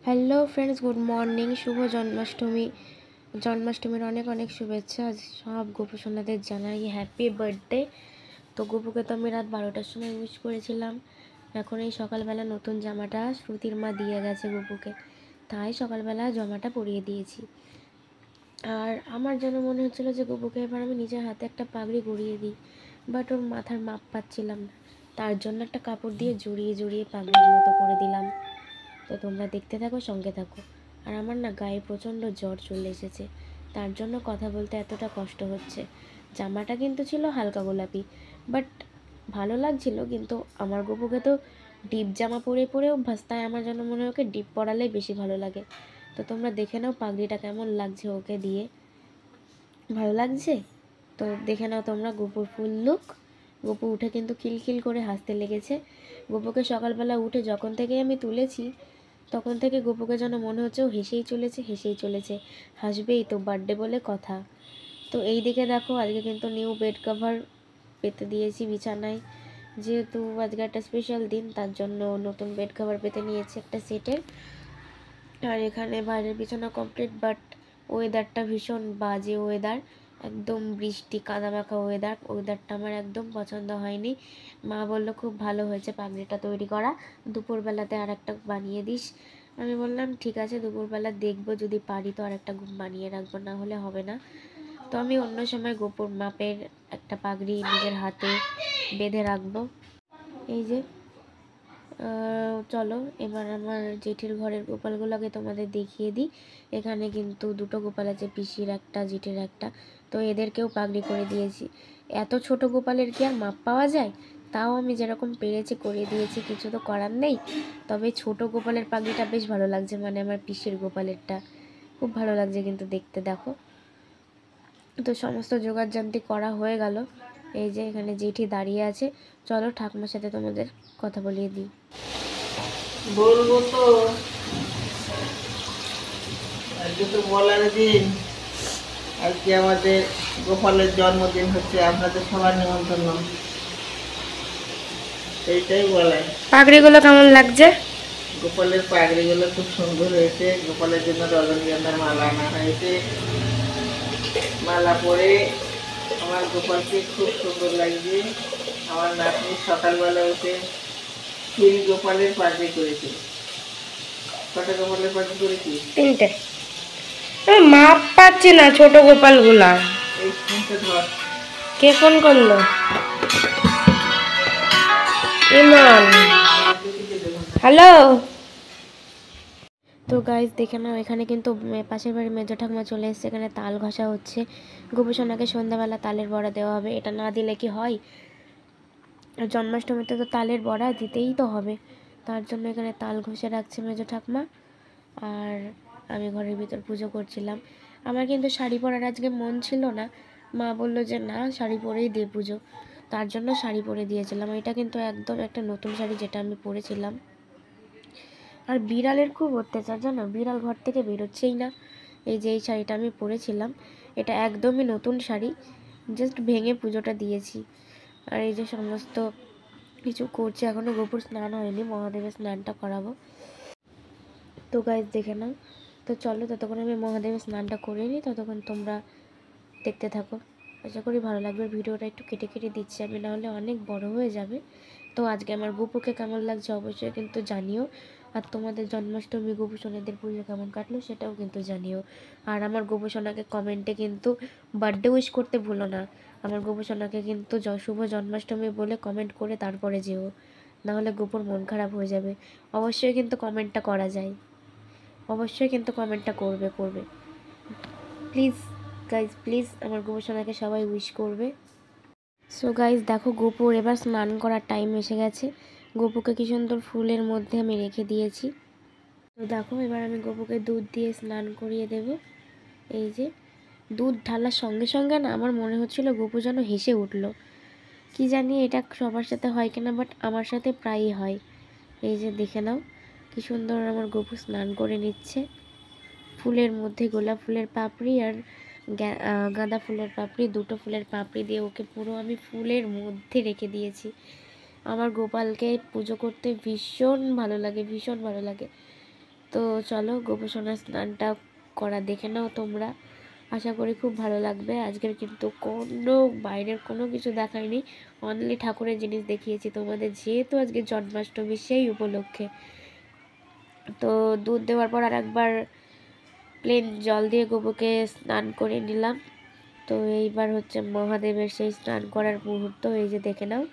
Hello friends, good morning. শুভ জন্মাষ্টমী। জন্মাষ্টমীর অনেক অনেক শুভেচ্ছা। সব গোপুসোনাদের জানাই হ্যাপি বার্থডে। তো গোপুকে তো আমি রাত 12টার সময় উইশ করেছিলাম। এখন এই সকালবেলা নতুন জামাটা শ্রুতির মা দিয়ে গেছে গোপুকে, তাই সকালবেলা জামাটা পরিয়ে দিয়েছি। আর আমার যেন মনে হচ্ছিলো যে গোপুকে এবার আমি নিজের হাতে একটা পাগড়ি গড়িয়ে দিই, বাট ওর মাথার মাপ পাচ্ছিলাম না, তার জন্য একটা কাপড় দিয়ে জড়িয়ে জড়িয়ে পাগড়ির মতো করে দিলাম। তো তোমরা দেখতে থাকো, সঙ্গে থাকো। আর আমার না গায়ে প্রচণ্ড জ্বর চলে এসেছে, তার জন্য কথা বলতে এতটা কষ্ট হচ্ছে। জামাটা কিন্তু ছিল হালকা গোলাপি, বাট ভালো লাগছিল। কিন্তু আমার গোপুকে তো ডিপ জামা পরে পরে অভ্যাস, তাই আমার যেন মনে হয় ওকে ডিপ পরালেই বেশি ভালো লাগে। তো তোমরা দেখে নাও পাগড়িটা কেমন লাগছে ওকে দিয়ে। ভালো লাগছে তো দেখে নাও তোমরা গোপুর ফুল লুক। গোপু উঠে কিন্তু খিলখিল করে হাসতে লেগেছে। গোপুকে সকালবেলা উঠে যখন থেকে আমি তুলেছি তখন থেকে গোপুকে যেন মনে হচ্ছে ও হেসেই চলেছে, হাসবেই তো, বার্থডে বলে কথা। তো এই দিকে দেখো, আজকে কিন্তু নিউ বেড কভার পেতে দিয়েছি বিছানায়, যেহেতু আজকে একটা স্পেশাল দিন, তার জন্য নতুন বেড কভার পেতে নিয়েছি একটা সেটের। আর এখানে বাইরের বিছানা কমপ্লিট, বাট ওয়েদারটা ভীষণ বাজে ওয়েদার, একদম বৃষ্টি কাদামাখা ওয়েদারটা আমার একদম পছন্দ হয়নি। মা বললো খুব ভালো হয়েছে পাগড়িটা তৈরি করা, দুপুরবেলাতে আর একটা বানিয়ে দিস। আমি বললাম ঠিক আছে, দুপুরবেলা দেখবো, যদি পারি তো আর একটা বানিয়ে রাখবো, না হলে হবে না। তো আমি অন্য সময় গোপুর মাপের একটা পাগড়ি নিজের হাতে বেঁধে রাখবো। এই যে চলো এবার আমার জেঠির ঘরের গোপালগুলোকে তোমাদের দেখিয়ে দিই। এখানে কিন্তু দুটো গোপাল আছে, পিসির একটা, জেঠির একটা। তো এদেরকেও পাগড়ি করে দিয়েছি। এত ছোট গোপালের কি আর মাপ পাওয়া যায়? তাও আমি যেরকম পেরেছি করে দিয়েছি, কিছু তো করার নেই। তবে ছোট গোপালের পাগড়িটা বেশ ভালো লাগছে, মানে আমার পিসির গোপালেরটা খুব ভালো লাগছে কিন্তু দেখতে। দেখো, তো সমস্ত জোগাড়যন্ত্রী করা হয়ে গেল। এই যে এখানে জেঠি দাঁড়িয়ে আছে, চলো ঠাকুমার সাথে তোমাদের কথা বলিয়ে দিই। বলবো তো, আজকে তো বলার দিন। আজকে আমাদের গোপালের জন্মদিন হচ্ছে, আপনাদের সবার নিমন্ত্রণ। এইটাই বলাই। পাগড়িগুলো কেমন লাগছে? গোপালের পাগড়িগুলো খুব সুন্দর হয়েছে। গোপালের জন্য রজনীগন্ধার মালা আনা হয়েছে। মালা পরে আমার গোপালকে খুব সুন্দর লাগছে। আমার নাতনি সকালবেলা উঠে তিন গোপালের পাগড়ি করেছে। কটা গোপালের পাগড়ি করেছি? 3টে। মাপ পাচ্ছি না ছোট গোপালগুলা। এই ফোনটা ধর। কে ফোন করলো? ইমন। হ্যালো। তো গাইজ দেখে নাও, এখানে কিন্তু পাশের বাড়ির মেজো ঠাকুমা চলে এসছে। এখানে তাল ঘষা হচ্ছে। গোপুসোনাকে সন্ধ্যাবেলা তালের বড়া দেওয়া হবে, এটা না দিলে কি হয়? আর জন্মাষ্টমীতে তো তালের বড়া দিতেই তো হবে, তার জন্য এখানে তাল ঘষে রাখছে মেজো ঠাকুমা। আর আমি ঘরের ভিতর পুজো করছিলাম। আমার কিন্তু শাড়ি পরার আজকে মন ছিল না। মা বললো যে না, শাড়ি পরেই দে পুজো, তার জন্য শাড়ি পরে দিয়েছিলাম। এটা কিন্তু একদম একটা নতুন শাড়ি যেটা আমি পরেছিলাম। আর বিড়ালের খুব অত্যাচার জানো, বিড়াল ঘর থেকে বেরোচ্ছেই না। এই যে এই শাড়িটা আমি পরেছিলাম, এটা একদমই নতুন শাড়ি, জাস্ট ভেঙে পুজোটা দিয়েছি। আর এই যে সমস্ত কিছু করছে, এখনও গোপুর স্নান হয়নি, মহাদেবের স্নানটা করাবো। তো গাইজ দেখে নাও। তো চলো ততক্ষণ আমি মহাদেবের স্নানটা করে নিই, ততক্ষণ তোমরা দেখতে থাকো। আশা করি ভালো লাগবে। ভিডিওটা একটু কেটে কেটে দিচ্ছি আমি, নাহলে অনেক বড় হয়ে যাবে। তো আজকে আমার গোপুকে কেমন লাগছে অবশ্যই কিন্তু জানিও। আর তোমাদের জন্মাষ্টমী গোপুসোনাদের পুজো কেমন কাটলো সেটাও কিন্তু জানিও। আর আমার গোপুসোনাকে কমেন্টে কিন্তু বার্থডে উইশ করতে ভুলো না। আমার গোপুসোনাকে কিন্তু শুভ জন্মাষ্টমী বলে কমেন্ট করে তারপরে যেও, নাহলে গোপুর মন খারাপ হয়ে যাবে। অবশ্যই কিন্তু কমেন্টটা করা যায়, অবশ্যই কিন্তু কমেন্টটা করবে প্লিজ গাইজ, প্লিজ আমার গোপুসোনাকে সবাই উইশ করবে। সো গাইজ দেখো, গোপুর এবার স্নান করার টাইম এসে গেছে। গোপুকে কি সুন্দর ফুলের মধ্যে আমি রেখে দিয়েছি। তো দেখো, এবার আমি গোপুকে দুধ দিয়ে স্নান করিয়ে দেব। এই যে দুধ ঢালার সঙ্গে সঙ্গে না আমার মনে হচ্ছিল গোপু যেন হেসে উঠলো। কি জানি এটা সবার সাথে হয় কিনা, বাট আমার সাথে প্রায়ই হয়। এই যে দেখে নাও কি সুন্দর আমার গোপু স্নান করে নিচ্ছে ফুলের মধ্যে। গোলাপ ফুলের পাপড়ি আর গাঁদা ফুলের পাপড়ি, দুটো ফুলের পাপড়ি দিয়ে ওকে পুরো আমি ফুলের মধ্যে রেখে দিয়েছি। আমার গোপালকে পুজো করতে ভীষণ ভালো লাগে, ভীষণ ভালো লাগে। তো চলো গোপসোনার স্নানটা করা দেখে নাও তোমরা, আশা করি খুব ভালো লাগবে। আজকের কিন্তু কোনো বাইরের কোনো কিছু দেখায়নি, অনলি ঠাকুরের জিনিস দেখিয়েছি তোমাদের, যেহেতু আজকে জন্মাষ্টমী সেই উপলক্ষে। তো দুধ দেওয়ার পর আর একবার প্লেন জল দিয়ে গোপুকে স্নান করে নিলাম। তো এইবার হচ্ছে মহাদেবের সেই স্নান করার মুহূর্ত, এই যে দেখে নাও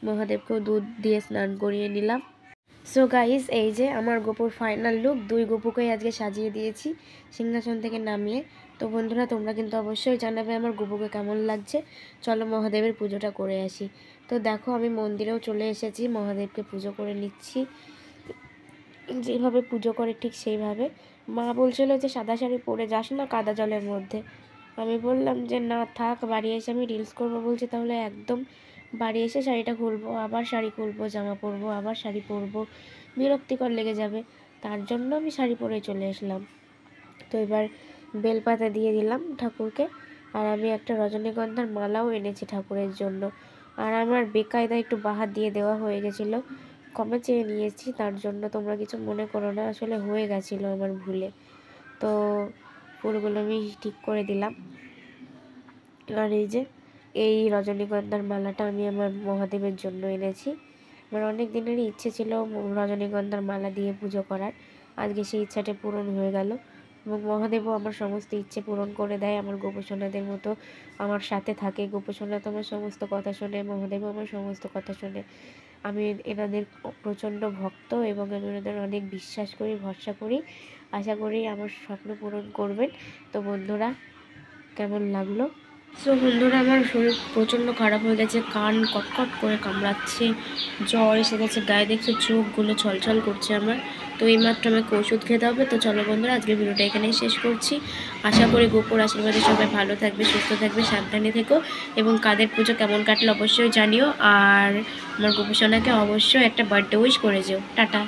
মহাদেবকেও দুধ দিয়ে স্নান করিয়ে নিলাম। সো গাইস, এই যে আমার গোপুর ফাইনাল লুক, 2 গোপুকেই আজকে সাজিয়ে দিয়েছি সিংহাসন থেকে নামিয়ে। তো বন্ধুরা তোমরা কিন্তু অবশ্যই জানাবে আমার গোপুকে কেমন লাগছে। চলো মহাদেবের পুজোটা করে আসি। তো দেখো আমি মন্দিরেও চলে এসেছি, মহাদেবকে পুজো করে নিচ্ছি, যেভাবে পুজো করে ঠিক সেইভাবে। মা বলছিল যে সাদা শাড়ি পরে যাস না কাদা জলের মধ্যে, আমি বললাম যে না থাক, বাড়ি এসে আমি রিলস করবো বলছি, তাহলে একদম বাড়ি এসে শাড়িটা খুলবো, আবার শাড়ি খুলবো, জামা পরবো, আবার শাড়ি পরবো, বিরক্তিকর লেগে যাবে, তার জন্য আমি শাড়ি পরে চলে আসলাম। তো এবার বেলপাতা দিয়ে দিলাম ঠাকুরকে, আর আমি একটা রজনীগন্ধার মালাও এনেছি ঠাকুরের জন্য। আর আমার বেকায়দা একটু বাহার দিয়ে দেওয়া হয়ে গেছিলো, ক্ষমা চেয়ে নিয়েছি তার জন্য, তোমরা কিছু মনে করো না, আসলে হয়ে গেছিলো আমার ভুলে। তো ফুলগুলো আমি ঠিক করে দিলাম। আর এই যে এই রজনীগন্ধার মালাটা আমি আমার মহাদেবের জন্য এনেছি। আমার অনেক দিনেরই ইচ্ছে ছিল রজনীগন্ধার মালা দিয়ে পুজো করার, আজকে সেই ইচ্ছাটা পূরণ হয়ে গেল। এবং মহাদেবও আমার সমস্ত ইচ্ছে পূরণ করে দেয়, আমার গোপসোনাদের মতো আমার সাথে থাকে। গোপসোনা তো আমার সমস্ত কথা শোনে, মহাদেবও আমার সমস্ত কথা শোনে। আমি এনাদের প্রচণ্ড ভক্ত এবং আমি এনাদের অনেক বিশ্বাস করি, ভরসা করি। আশা করি আমার স্বপ্ন পূরণ করবেন। তো বন্ধুরা কেমন লাগলো? সো বন্ধুরা আমার শরীর প্রচণ্ড খারাপ হয়ে গেছে, কান কটকট করে কামড়াচ্ছে, জ্বর এসে গেছে গায়ে, দেখছে চোখগুলো ছলছল করছে আমার। তো এইমাত্র আমাকে ওষুধ খেতে হবে। তো চলো বন্ধুরা আজকের ভিডিওটা এখানেই শেষ করছি। আশা করি গোপুর আশীর্বাদে সবাই ভালো থাকবে, সুস্থ থাকবে, সাবধানে থেকো, এবং কাদের পুজো কেমন কাটলো অবশ্যই জানিও। আর আমার গোপুসোনাকে অবশ্যই একটা বার্থডে উইশ করে যেও। টাটা।